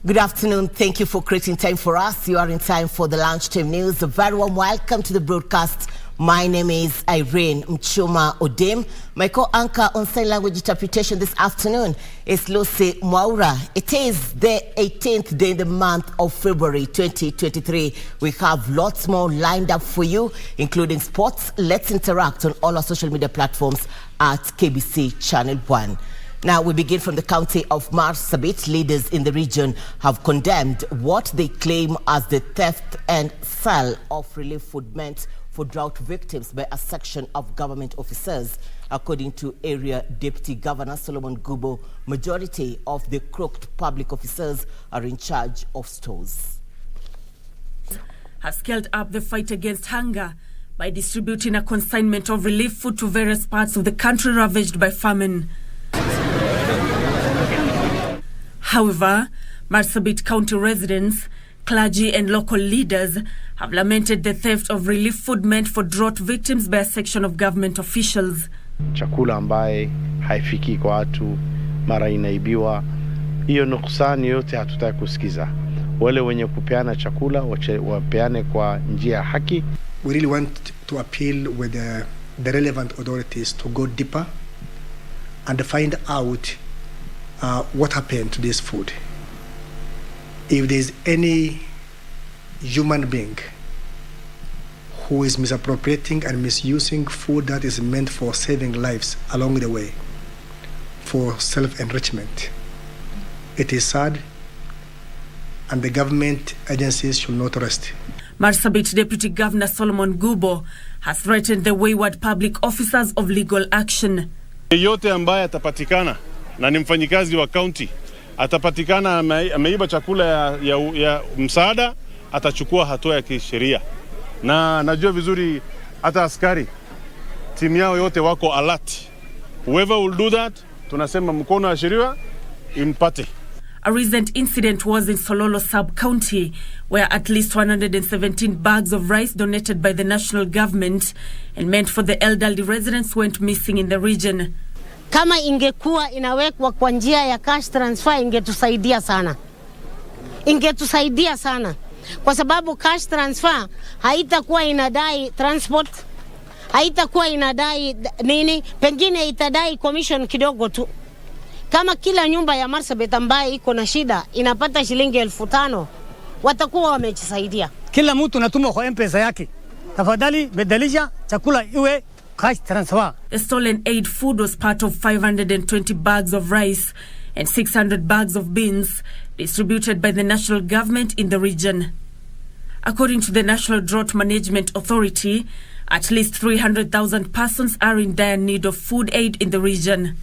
Good afternoon. Thank you for creating time for us. You are in time for the Lunchtime News. A very warm welcome to the broadcast. My name is Irene Muchuma Odim. My co-anchor on sign language interpretation this afternoon is Lucy Mwaura. It is the 18th day in the month of February 2023. We have lots more lined up for you, including sports. Let's interact on all our social media platforms at KBC Channel 1. Now we begin from the county of Marsabit. Leaders in the region have condemned what they claim as the theft and sale of relief food meant for drought victims by a section of government officers. According to Area Deputy Governor Solomon Gubo, majority of the crooked public officers are in charge of stores. Has scaled up the fight against hunger by distributing a consignment of relief food to various parts of the country ravaged by famine. However, Marsabit County residents, clergy and local leaders have lamented the theft of relief food meant for drought victims by a section of government officials. Chakula ambaye haifiki kwa watu, mara inaibiwa. Hiyo nuksani yote hatutaki kusikiza. Wale wenye kupeana chakula wapeane kwa njia haki. We really want to appeal with the relevant authorities to go deeper and find out what happened to this food. If there's any human being who is misappropriating and misusing food that is meant for saving lives along the way, for self-enrichment, it is sad, and the government agencies should not rest. Marsabit Deputy Governor Solomon Gubo has threatened the wayward public officers of legal action. Yeyote ambaye atapatikana na ni mfanyikazi wa county atapatikana ameiba chakula ya msaada, atachukua hatua ya kisheria. Na najua vizuri hata askari timu yao yote wako alert. Whoever will do that, tunasema mkono wa sheria impate. A recent incident was in Sololo sub-county, where at least 117 bags of rice donated by the national government and meant for the elderly residents went missing in the region. Kama ingekuwa inawekwa kwa njia ya cash transfer ingetusaidia sana. Ingetusaidia sana. Kwa sababu cash transfer haitakuwa inadai transport, haitakuwa inadai nini, pengine itadai commission kidogo tu. Kama kila nyumba ya Marsabit ambaye iko na shida inapata shilingi 5,000, watakuwa wamejisaidia. Kila mtu natuma kwa M-Pesa yake. Tafadhali bedalisha chakula iwe cash transfer. The stolen aid food was part of 520 bags of rice and 600 bags of beans distributed by the national government in the region. According to the National Drought Management Authority, at least 300,000 persons are in dire need of food aid in the region.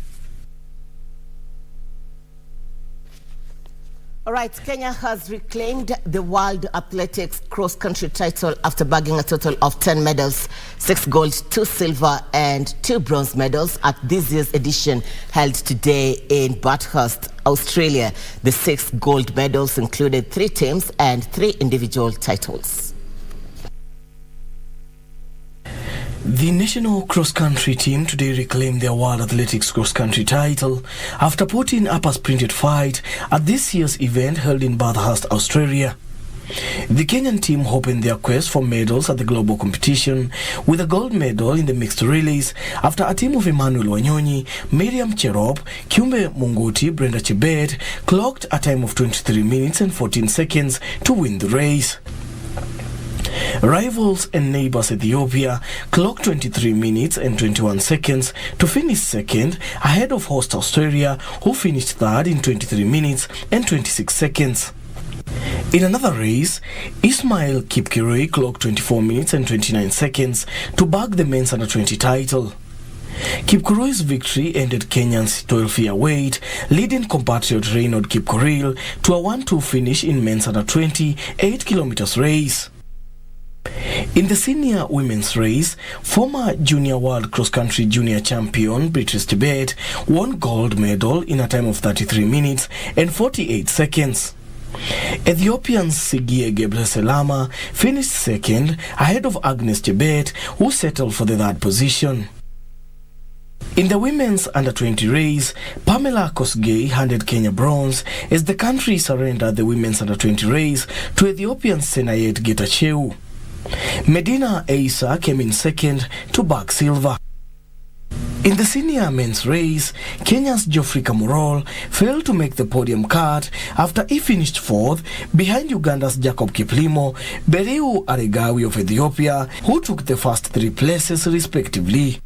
All right, Kenya has reclaimed the World Athletics cross-country title after bagging a total of 10 medals, 6 gold, 2 silver and 2 bronze medals at this year's edition held today in Bathurst, Australia. The 6 gold medals included 3 teams and 3 individual titles. The national cross-country team today reclaimed their World Athletics cross-country title after putting up a spirited fight at this year's event held in Bathurst, Australia. The Kenyan team opened their quest for medals at the global competition with a gold medal in the mixed relays after a team of Emmanuel Wanyonyi, Miriam Cherop, Kiumbe Munguti, Brenda Chebet clocked a time of 23 minutes and 14 seconds to win the race. Rivals and neighbours Ethiopia clocked 23 minutes and 21 seconds to finish second, ahead of host Australia, who finished third in 23 minutes and 26 seconds. In another race, Ismail Kipkirui clocked 24 minutes and 29 seconds to bag the men's under-20 title. Kipkurui's victory ended Kenyan's 12-year wait, leading compatriot Reynold Kipkorir to a 1-2 finish in men's under-20 8 race. In the senior women's race, former junior world cross-country junior champion Beatrice Chebet won gold medal in a time of 33 minutes and 48 seconds. Ethiopian's Sigie Gebreselama finished second, ahead of Agnes Chebet, who settled for the third position. In the women's under-20 race, Pamela Kosgei handed Kenya bronze as the country surrendered the women's under-20 race to Ethiopian Senayet Getachew. Medina Eisa came in second to bag silver. In the senior men's race, Kenya's Geoffrey Kamurol failed to make the podium cut after he finished fourth behind Uganda's Jacob Kiplimo, Bereu Aregawi of Ethiopia, who took the first 3 places respectively.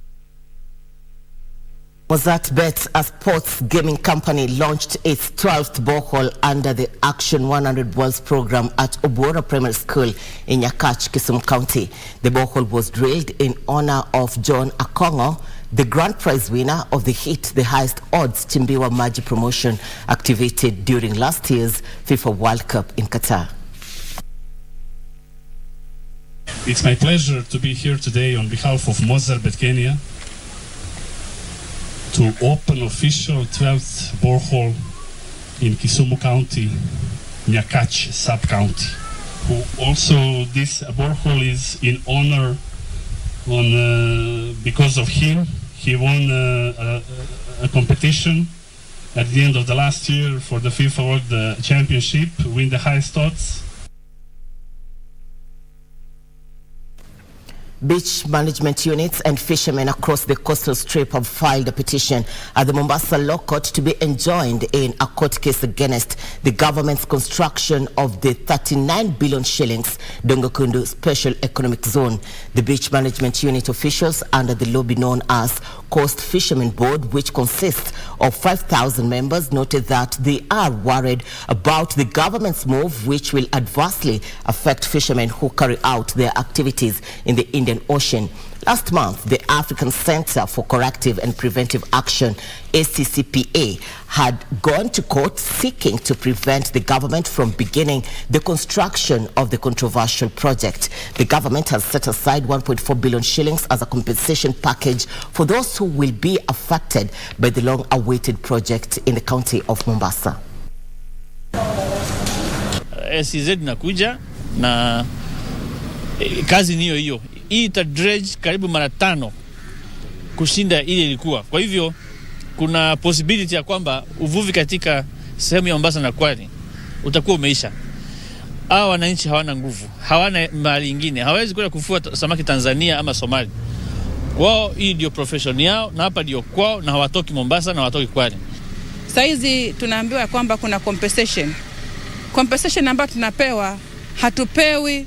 Wazat Bet, a sports gaming company, launched its 12th borehole under the Action 100 Wells program at Obora Primary School in Nyakach, Kisumu County. The borehole was drilled in honor of John Akongo, the grand prize winner of the hit, the highest odds Chimbiwa Maji promotion activated during last year's FIFA World Cup in Qatar. It's my pleasure to be here today on behalf of Mozart Kenya to open official 12th borehole in Kisumu County, Nyakach sub-county. Also, this borehole is in honor because of him. He won a competition at the end of the last year for the FIFA World Championship, win the highest odds. Beach management units and fishermen across the coastal strip have filed a petition at the Mombasa Law Court to be enjoined in a court case against the government's construction of the 39 billion shillings Dongokundu Special Economic Zone. The beach management unit officials under the lobby known as Coast Fishermen Board, which consists of 5,000 members, noted that they are worried about the government's move, which will adversely affect fishermen who carry out their activities in the Indian Ocean. Last month, the African Center for Corrective and Preventive Action, ACCPA, had gone to court seeking to prevent the government from beginning the construction of the controversial project. The government has set aside 1.4 billion shillings as a compensation package for those who will be affected by the long-awaited project in the county of Mombasa. SEZ nakuja na kazi niyo hiyo. Hii itadredge karibu mara 5 kushinda ile ilikuwa. Kwa hivyo kuna possibility ya kwamba uvuvi katika sehemu ya Mombasa na Kwale utakuwa umeisha. Hawa wananchi hawana nguvu, hawana mali nyingine, hawezi kwenda kuvua samaki Tanzania ama Somalia. Wao hii ndio profession yao na hapa ndio kwao, na hawatoki Mombasa na hawatoki Kwale. Saizi tunaambiwa kwamba kuna compensation. Compensation ambayo tunapewa, hatupewi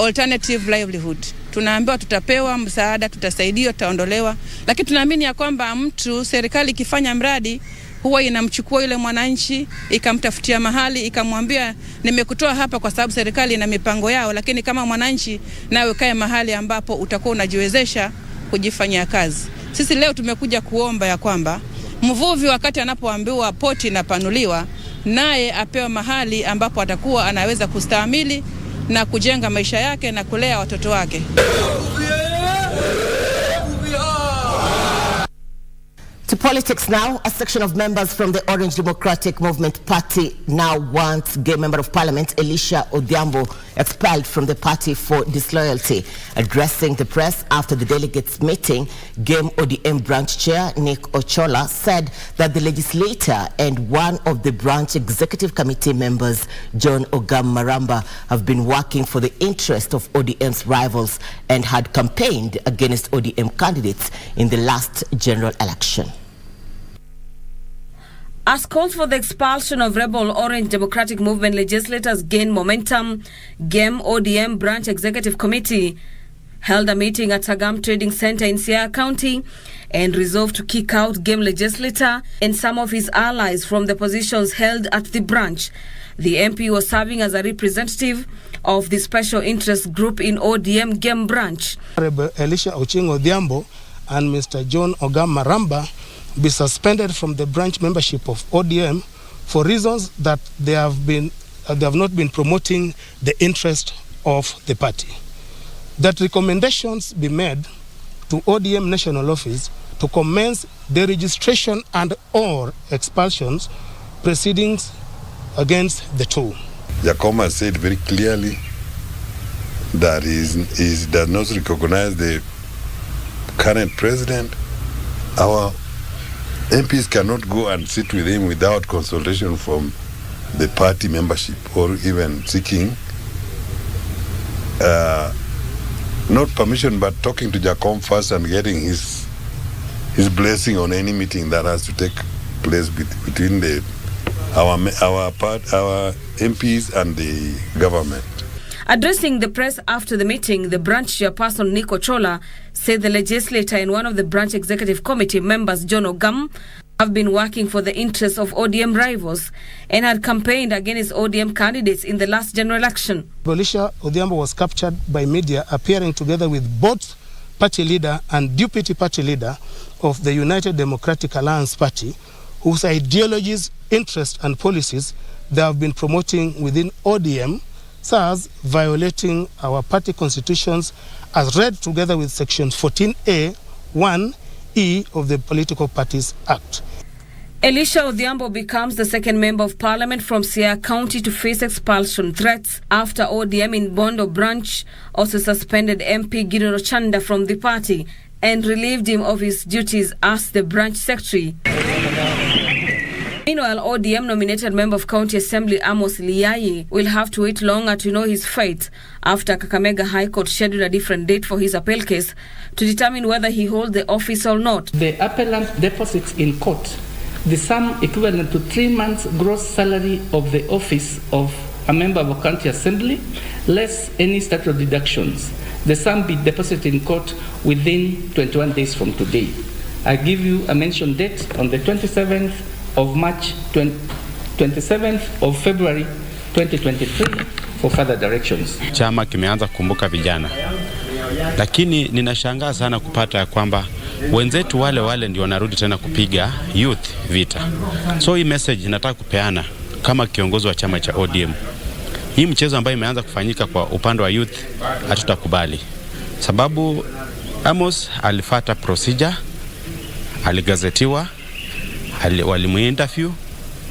alternative livelihood. Tunaambiwa tutapewa msaada, tutasaidiwa, tutaondolewa, lakini tunaamini ya kwamba serikali ikifanya mradi huwa inamchukua yule mwananchi, ikamtafutia mahali, ikamwambia nimekutoa hapa kwa sababu serikali ina mipango yao, lakini kama mwananchi nawe ukae mahali ambapo utakuwa unajiwezesha kujifanyia kazi. Sisi leo tumekuja kuomba ya kwamba mvuvi wakati anapoambiwa poti inapanuliwa, naye apewe mahali ambapo atakuwa anaweza kustahimili na kujenga maisha yake na kulea watoto wake. To politics now, a section of members from the Orange Democratic Movement Party now wants Gay Member of Parliament Elisha Odhiambo expelled from the party for disloyalty. Addressing the press after the delegates' meeting, GEM ODM branch chair Nick Ochola said that the legislator and one of the branch executive committee members, John Ogam Maramba, have been working for the interest of ODM's rivals and had campaigned against ODM candidates in the last general election. As calls for the expulsion of rebel Orange Democratic Movement legislators gain momentum, GEM ODM Branch Executive Committee held a meeting at Sagam Trading Center in Siaya County and resolved to kick out GEM legislator and some of his allies from the positions held at the branch. The MP was serving as a representative of the special interest group in ODM GEM branch. Honorable Elisha Odhiambo and Mr. John Ogam Maramba be suspended from the branch membership of ODM for reasons that they have not been promoting the interest of the party. That recommendations be made to ODM National Office to commence the registration and or expulsions proceedings against the two. Yakoma said very clearly that he does not recognize the current president our MPs cannot go and sit with him without consultation from the party membership or even seeking not permission but talking to Jacom first and getting his blessing on any meeting that has to take place between our MPs and the government. Addressing the press after the meeting, the branch chairperson Nico Chola said the legislator and one of the branch executive committee members, John Ogam, have been working for the interests of ODM rivals and had campaigned against ODM candidates in the last general election. Bolisha Odhiambo was captured by media appearing together with both party leader and deputy party leader of the United Democratic Alliance Party, whose ideologies, interests and policies they have been promoting within ODM, thus violating our party constitutions as read together with Section 14A, 1E of the Political Parties Act. Elisha Odhiambo becomes the second member of parliament from Siaya County to face expulsion threats after ODM in Bondo branch also suspended MP Gideon Ochanda from the party and relieved him of his duties as the branch secretary. Meanwhile, ODM nominated member of County Assembly Amos Liayi will have to wait longer to know his fate after Kakamega High Court scheduled a different date for his appeal case to determine whether he holds the office or not. The appellant deposits in court the sum equivalent to 3 months' gross salary of the office of a member of a county assembly, less any statutory deductions. The sum be deposited in court within 21 days from today. I give you a mentioned date on the 27th of March, 27th of February 2023 for further directions. Chama kimeanza kukumbuka vijana, lakini ninashangaa sana kupata kwamba wenzetu wale ndio wanarudi tena kupiga youth vita. So hii message nataka kupeana kama kiongozi wa chama cha ODM. Hii mchezo ambayo imeanza kufanyika kwa upande wa youth hatutakubali. Sababu Amos alifuata procedure, aligazetiwa, walimuinterview,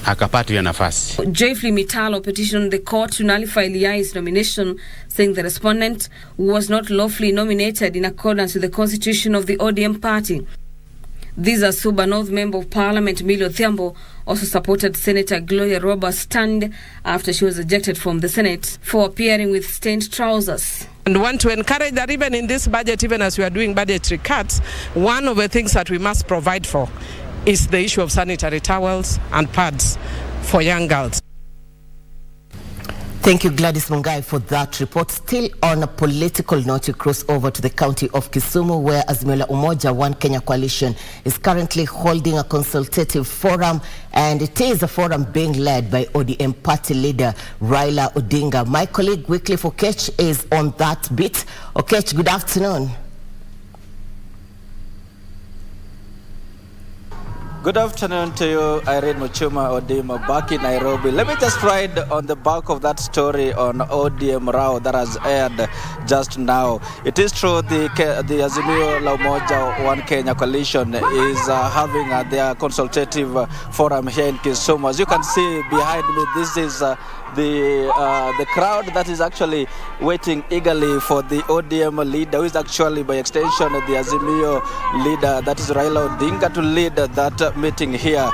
akapata ya nafasi. Jeffrey Mitalo petitioned the court to nullify Liai's nomination, saying the respondent was not lawfully nominated in accordance with the constitution of the ODM party. These are Suba North Member of Parliament Millie Odhiambo also supported Senator Gloria Roberts' stand after she was ejected from the Senate for appearing with stained trousers. And want to encourage that even in this budget, even as we are doing budgetary cuts, one of the things that we must provide for is the issue of sanitary towels and pads for young girls. Thank you, Gladys Mungai, for that report. Still on a political note, we cross over to the county of Kisumu, where Azimio la Umoja One Kenya Coalition is currently holding a consultative forum, and it is a forum being led by ODM party leader Raila Odinga. My colleague Wycliffe Okech is on that bit. Okech, good afternoon. Good afternoon to you, Irene Muchuma Odima, back in Nairobi. Let me just ride on the back of that story on ODM Rao that has aired just now. It is true the Azimio la Umoja One Kenya Coalition is having their consultative forum here in Kisumu. As you can see behind me, this is the crowd that is actually waiting eagerly for the ODM leader, who is actually by extension the Azimio leader, that is Raila Odinga, to lead that meeting here,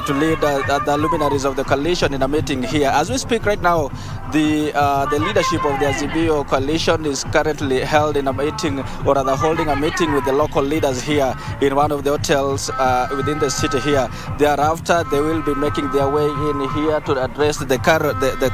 to lead the luminaries of the coalition in a meeting here. As we speak right now, the leadership of the Azimio coalition is currently held in a meeting, or rather holding a meeting with the local leaders here in one of the hotels within the city here. Thereafter, they will be making their way in here to address the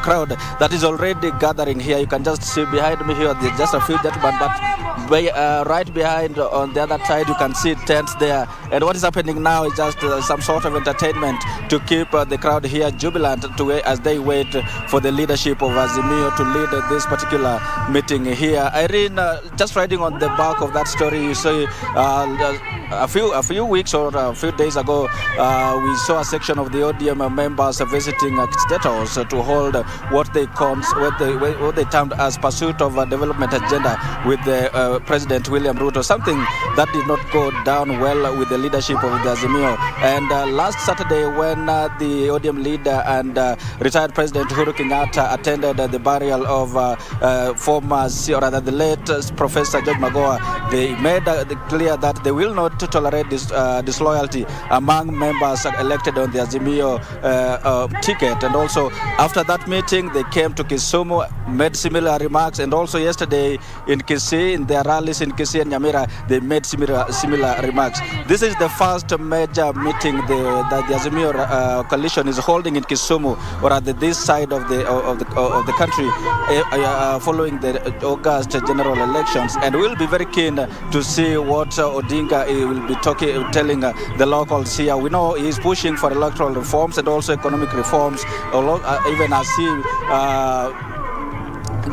crowd that is already gathering here. You can just see behind me here, there's just a few gentlemen, but right behind on the other side, you can see tents there. And what is happening now is just some sort of entertainment to keep the crowd here jubilant as they wait for the leadership of Azimio to lead this particular meeting here. Irene, just riding on the back of that story, you see a few weeks or a few days ago, we saw a section of the ODM members visiting state house to hold fulfilled what they termed as pursuit of a development agenda with the President William Ruto, something that did not go down well with the leadership of the Azimio. And last Saturday, when the ODM leader and retired President Uhuru Kenyatta attended the burial of the late Professor George Magoha, they made clear that they will not tolerate disloyalty among members elected on the Azimio ticket. And also after that meeting, they came to Kisumu, made similar remarks, and also yesterday in Kisii, in their rallies in Kisii and Nyamira, they made similar remarks. This is the first major meeting that the Azimio coalition is holding in Kisumu, or at this side of the country, following the August general elections. And we'll be very keen to see what Odinga will be telling the locals here. We know he's pushing for electoral reforms and also economic reforms, even as he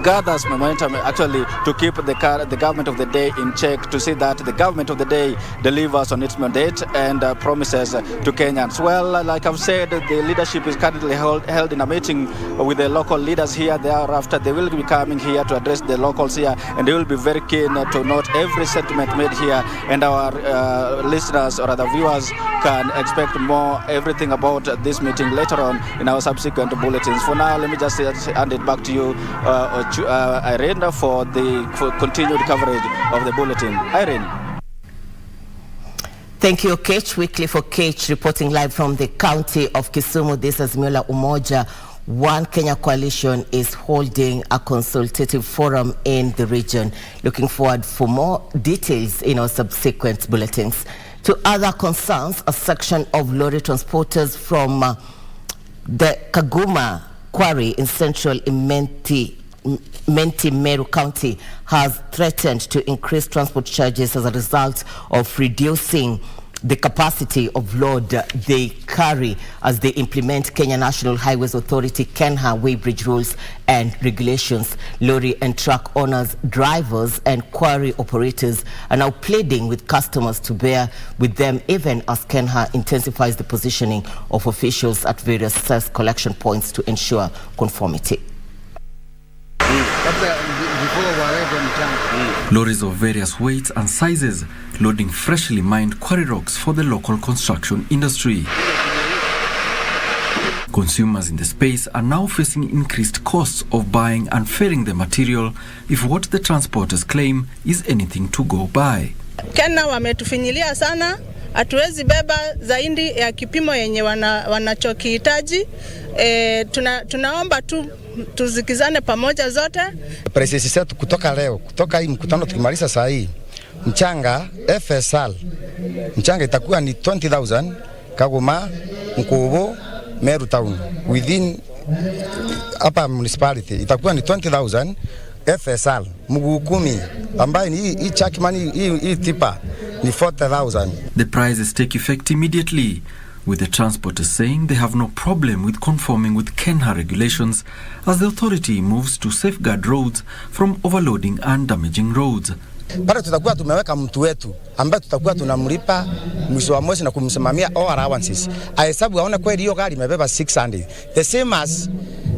gathers momentum actually to keep the government of the day in check, to see that the government of the day delivers on its mandate and promises to Kenyans. Well, like I've said, the leadership is currently held in a meeting with the local leaders here. Thereafter, they will be coming here to address the locals here, and they will be very keen to note every sentiment made here, and our listeners or other viewers can expect everything about this meeting later on in our subsequent bulletins. For now, let me just hand it back to you, Irene, for continued coverage of the bulletin. Irene. Thank you, Kech. Weekly for Kech, reporting live from the county of Kisumu. This is Mula Umoja. One Kenya Coalition is holding a consultative forum in the region. Looking forward for more details in our subsequent bulletins. To other concerns, a section of lorry transporters from the Kaguma quarry in central Menti Meru County has threatened to increase transport charges as a result of reducing the capacity of load they carry as they implement Kenya National Highways Authority KENHA weighbridge rules and regulations. Lorry and truck owners, drivers and quarry operators are now pleading with customers to bear with them even as KENHA intensifies the positioning of officials at various cess collection points to ensure conformity. Lorries of various weights and sizes loading freshly mined quarry rocks for the local construction industry. Consumers in the space are now facing increased costs of buying and ferrying the material if what the transporters claim is anything to go by. Kenya wametufinyilia sana, hatuwezi beba zaidi ya kipimo yenye wanachokihitaji. Tunaomba tu tuzikizane pamoja zote. Presisi zetu kutoka leo, kutoka hii mkutano tukimaliza saa hii, mchanga FSL, mchanga itakuwa ni 20,000 Kaguma, Mkubo, Meru Town. Within hapa municipality itakuwa ni 20,000 FSL. Mguu 10 ambaye ni hii chakimani hii tipa ni 40,000. The prices take effect immediately, with the transporters saying they have no problem with conforming with KENHA regulations as the authority moves to safeguard roads from overloading and damaging roads. Pale tutakuwa tumeweka mtu wetu ambaye tutakuwa tunamlipa mwisho wa mwezi na kumsimamia all allowances. Ahesabu aone kweli hiyo gari imebeba 600. The same as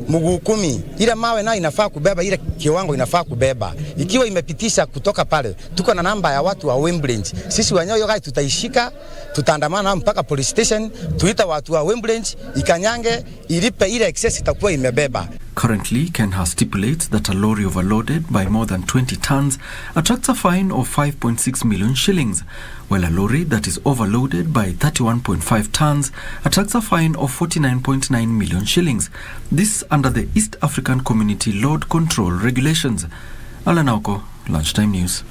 mguu 10, ile mawe nayo inafaa kubeba ile kiwango inafaa kubeba. Ikiwa imepitisha kutoka pale, tuko na namba ya watu wa Wembridge. Sisi wenyewe hiyo gari tutaishika, tutaandamana mpaka police station, tuita watu wa Wembridge ikanyange ilipe ile excess itakuwa imebeba. Currently, KENHA stipulates that a lorry overloaded by more than 20 tons attracts a fine of 5.6 million shillings, while a lorry that is overloaded by 31.5 tons attracts a fine of 49.9 million shillings. This under the East African Community Load Control Regulations. Alanauko, Lunchtime News.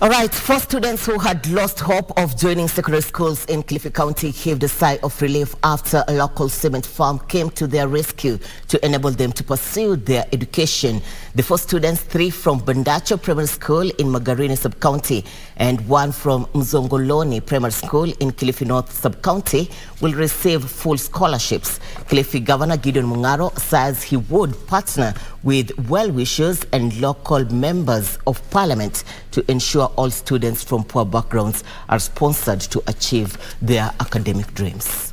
All right, 4 students who had lost hope of joining secondary schools in Kilifi County heaved a sigh of relief after a local cement farm came to their rescue to enable them to pursue their education. The 4 students, 3 from Bandacho Primary School in Magarini Sub-County and 1 from Mzongoloni Primary School in Kilifi North Sub-County, will receive full scholarships. Kilifi Governor Gideon Mungaro says he would partner with well-wishers and local members of parliament to ensure all students from poor backgrounds are sponsored to achieve their academic dreams.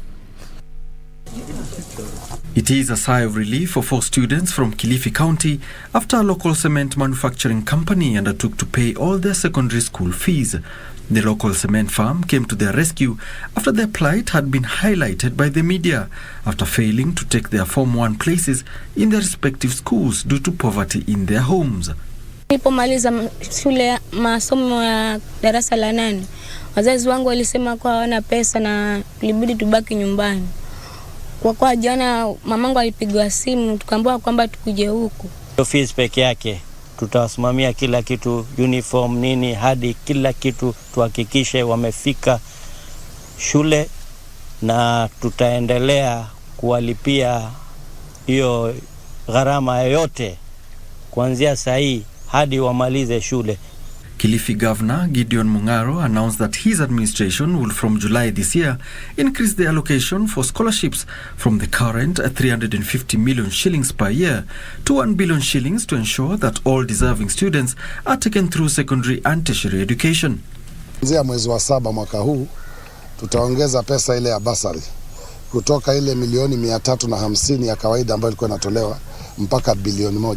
It is a sigh of relief for 4 students from Kilifi County after a local cement manufacturing company undertook to pay all their secondary school fees. The local cement firm came to their rescue after their plight had been highlighted by the media after failing to take their Form 1 places in their respective schools due to poverty in their homes. Nilipomaliza shule masomo ya darasa la 8, wazazi wangu walisema kwa hawana pesa na ilibidi tubaki nyumbani. Kwa jana mamangu alipigwa simu tukaambiwa kwamba tukuje huku. Fees peke yake tutawasimamia kila kitu, uniform nini hadi kila kitu tuhakikishe wamefika shule, na tutaendelea kuwalipia hiyo gharama yote kuanzia saa hii hadi wamalize shule. Kilifi Governor Gideon Mungaro announced that his administration will from July this year increase the allocation for scholarships from the current 350 million shillings per year to 1 billion shillings to ensure that all deserving students are taken through secondary and tertiary education. Kuanzia mwezi wa 7 mwaka huu tutaongeza pesa ile ya basari kutoka ile milioni 350 ya kawaida ambayo ilikuwa inatolewa mpaka bilioni 1.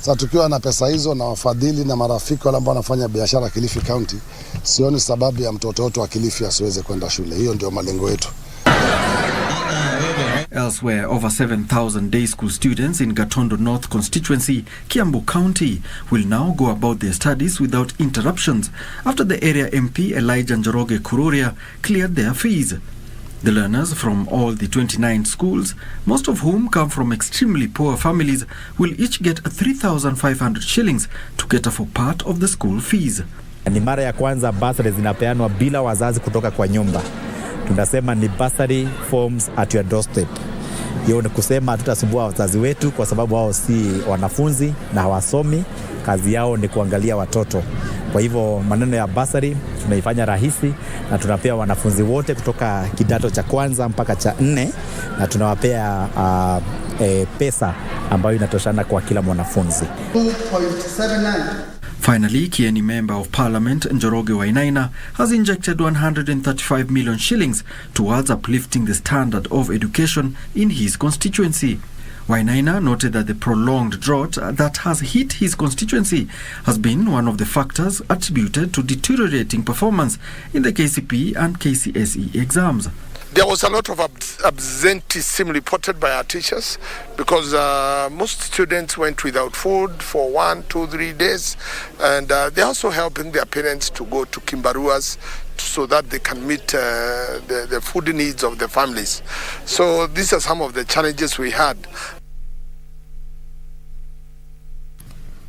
Sasa tukiwa na pesa hizo na wafadhili na marafiki wale ambao wanafanya biashara Kilifi County, sioni sababu ya mtoto wote wa Kilifi asiweze kwenda shule. Hiyo ndio malengo yetu. Elsewhere, over 7,000 day school students in Gatondo North constituency, Kiambu County, will now go about their studies without interruptions after the area MP Elijah Njoroge Kururia cleared their fees. The learners from all the 29 schools, most of whom come from extremely poor families, will each get 3,500 shillings to cater for part of the school fees. Ni mara ya kwanza bursary zinapeanwa bila wazazi kutoka kwa nyumba. Tunasema ni bursary forms at your doorstep. Hiyo ni kusema hatutasumbua wazazi wetu kwa sababu wao si wanafunzi na hawasomi, kazi yao ni kuangalia watoto. Kwa hivyo maneno ya bursary tunaifanya rahisi na tunapea wanafunzi wote kutoka kidato cha kwanza mpaka cha 4 na tunawapea pesa ambayo inatoshana kwa kila mwanafunzi. 2.79. Finally, Kieni Member of Parliament Njoroge Wainaina has injected 135 million shillings towards uplifting the standard of education in his constituency. Wainaina noted that the prolonged drought that has hit his constituency has been one of the factors attributed to deteriorating performance in the KCPE and KCSE exams. There was a lot of absenteeism reported by our teachers because most students went without food for 1, 2, 3 days, and they're also helping their parents to go to Kimbaruas so that they can meet the food needs of the families. So these are some of the challenges we had.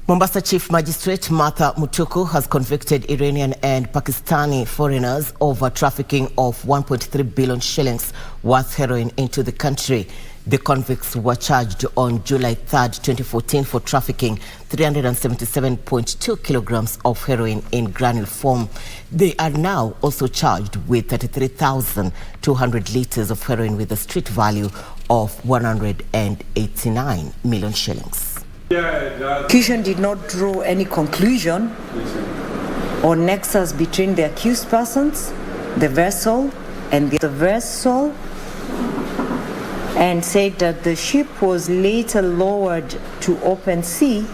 Mombasa Chief Magistrate Martha Mutuku has convicted Iranian and Pakistani foreigners over trafficking of 1.3 billion shillings worth heroin into the country. The convicts were charged on July 3rd, 2014 for trafficking 377.2 kilograms of heroin in granule form. They are now also charged with 33,200 liters of heroin with a street value of 189 million shillings. Prosecution did not draw any conclusion or nexus between the accused persons, the vessel, and the vessel, and said that the ship was later lowered to open sea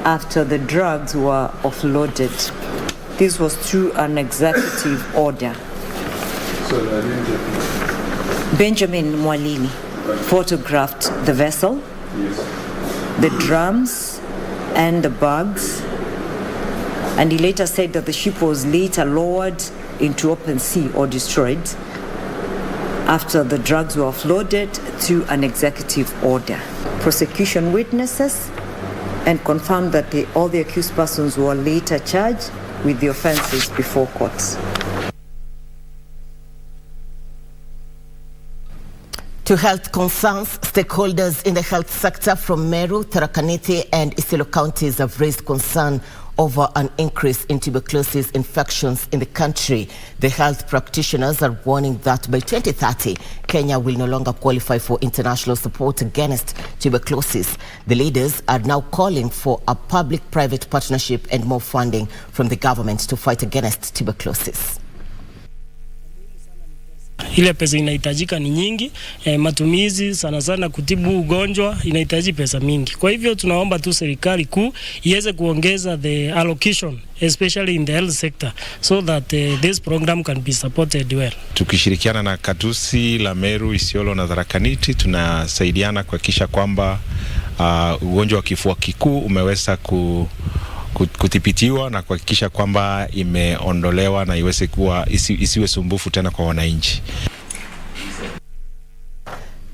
after the drugs were offloaded. This was through an executive order. Benjamin Mwalini photographed the vessel, the drums and the bags, and he later said that the ship was later lowered into open sea or destroyed after the drugs were offloaded through an executive order. Prosecution witnesses and confirmed that all the accused persons were later charged with the offenses before courts. To health concerns, stakeholders in the health sector from Meru, Tharaka Nithi and Isiolo counties have raised concern over an increase in tuberculosis infections in the country. The health practitioners are warning that by 2030, Kenya will no longer qualify for international support against tuberculosis. The leaders are now calling for a public-private partnership and more funding from the government to fight against tuberculosis. ile pesa inahitajika ni nyingi. Matumizi sana sana kutibu ugonjwa inahitaji pesa mingi. Kwa hivyo tunaomba tu serikali kuu iweze kuongeza the allocation, especially in the health sector, so that this program can be supported well. Tukishirikiana na Katusi, Lameru, Isiolo na Tharaka Nithi tunasaidiana kuhakikisha kwamba ugonjwa wa kifua kikuu umeweza kudhibitiwa na kuhakikisha kwamba imeondolewa na iweze kuwa isiwe sumbufu tena kwa wananchi.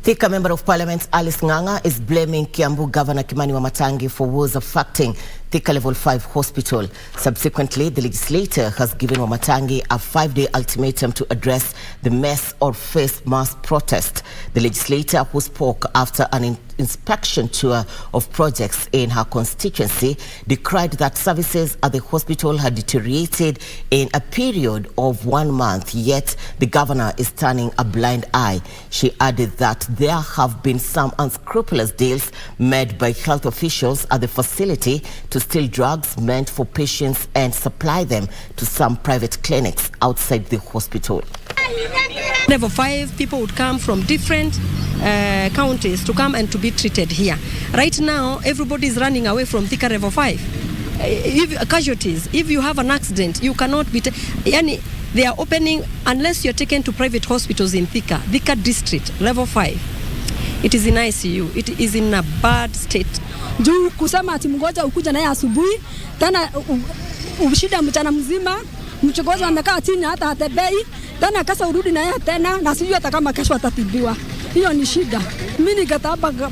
Thika Member of Parliament Alice Ng'ang'a is blaming Kiambu Governor Kimani Wamatangi for woes affecting Thika Level 5 Hospital. Subsequently, the legislator has given Wamatangi a 5-day ultimatum to address the mess or face mass protest. The legislator, who spoke after an inspection tour of projects in her constituency, decried that services at the hospital had deteriorated in a period of 1 month, yet the governor is turning a blind eye. She added that there have been some unscrupulous deals made by health officials at the facility to steal drugs meant for patients and supply them to some private clinics outside the hospital. Level 5 people would come from different counties to come and to be treated here. Right now, everybody is running away from Thika Level 5. If casualties, if you have an accident, you cannot be. They are opening unless you're taken to private hospitals in Thika District, Level 5. It is in ICU. It is in a bad state. Juu kusema ati mgoja ukuja naye asubuhi, tena ushida mchana mzima, mchogoza amekaa chini hata hatembei, tena kasa urudi naye tena na sijui hata kama kesho atatibiwa. Hiyo ni shida. Mimi nikataka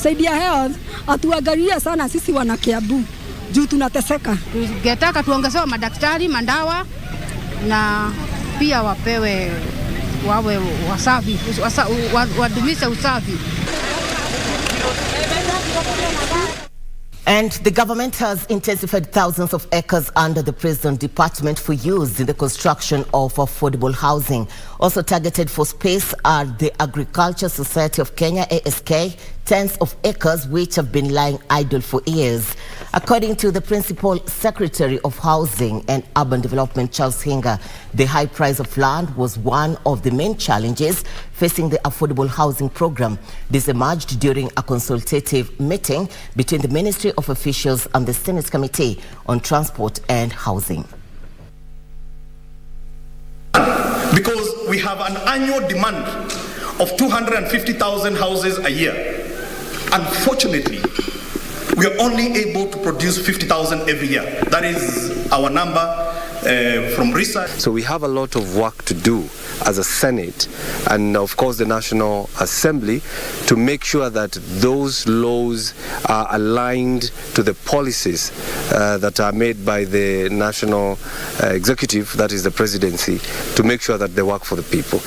saidia health atuangalie sana sisi wana Kiambu. Juu tunateseka. Tungetaka tuongezewe madaktari, mandawa na pia wapewe wawe wasafi, wadumishe usafi. And the government has intensified thousands of acres under the Prison Department for use in the construction of affordable housing. Also targeted for space are the Agriculture Society of Kenya, ASK, tens of acres which have been lying idle for years. According to the Principal Secretary of Housing and Urban Development, Charles Hinga, the high price of land was one of the main challenges facing the affordable housing program. This emerged during a consultative meeting between the Ministry of Officials and the Senate Committee on Transport and Housing. Because we have an annual demand of 250,000 houses a year. Unfortunately, we are only able to produce 50,000 every year. That is our number from research. So we have a lot of work to do as a Senate and of course the National Assembly to make sure that those laws are aligned to the policies that are made by the National Executive, that is the Presidency, to make sure that they work for the people.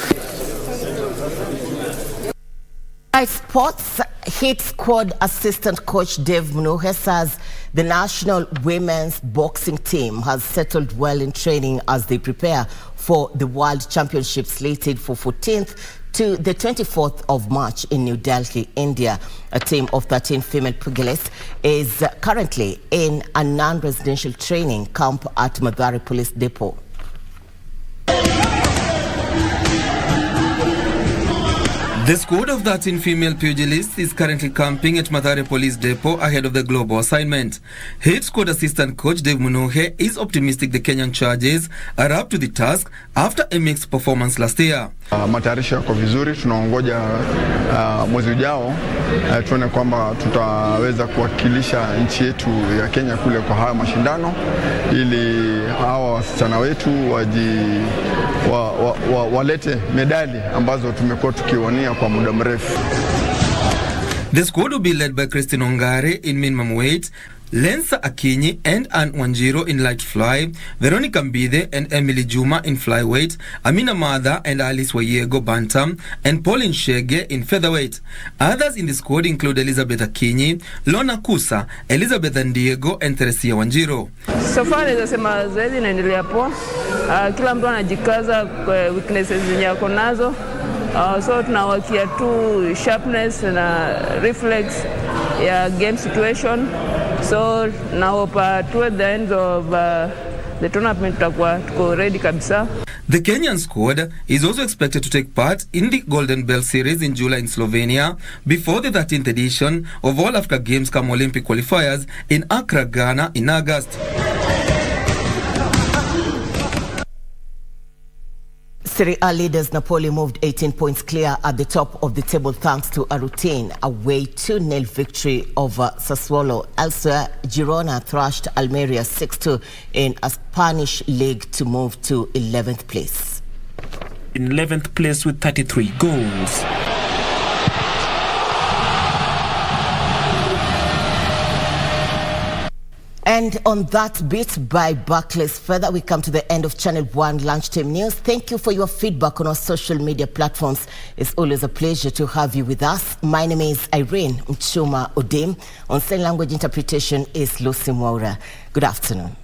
Sports hit squad assistant coach Dave Munuhe says the national women's boxing team has settled well in training as they prepare for the World Championship slated for 14th to the 24th of March in New Delhi, India. A team of 13 female pugilists is currently in a non-residential training camp at Mathare Police Depot. The squad of 13 female pugilists is currently camping at Mathare Police Depot ahead of the global assignment. Head squad assistant coach Dave Munuhe is optimistic the Kenyan charges are up to the task after a mixed performance last year. Matayarisho yako vizuri, tunaongoja mwezi ujao tuone kwamba tutaweza kuwakilisha nchi yetu ya Kenya kule kwa haya mashindano ili hawa wasichana wetu walete medali ambazo tumekuwa tukiwania kwa muda mrefu. The squad will be led by Christine Ongare in minimum weight, Lensa Akinyi and Ann Wanjiro in light fly, Veronica Mbide and Emily Juma in flyweight, Amina Matha and Alice Wayego bantam, and Pauline Shege in featherweight. Others in the squad include Elizabeth Akinyi, Lona Kusa, Elizabeth Ndiego and Theresia Wanjiro. So far nasema zoezi inaendelea poa. Kila mtu anajikaza weaknesses zenye ako nazo. So tunawakia tu sharpness na reflex ya game situation. So now toward the end of the tournament tutakuwa tuko ready kabisa. The Kenyan squad is also expected to take part in the Golden Bell Series in July in Slovenia before the 13th edition of All Africa Games Come Olympic qualifiers in Accra, Ghana in August. Serie A leaders Napoli moved 18 points clear at the top of the table thanks to a routine away 2-0 victory over Sassuolo. Elsewhere, Girona thrashed Almeria 6-2 in a Spanish league to move to 11th place. In 11th place with 33 goals. And on that bit by Barclays Further, we come to the end of Channel 1 Lunchtime News. Thank you for your feedback on our social media platforms. It's always a pleasure to have you with us. My name is Irene Muchuma Odem. On sign language interpretation is Lucy Mwaura. Good afternoon.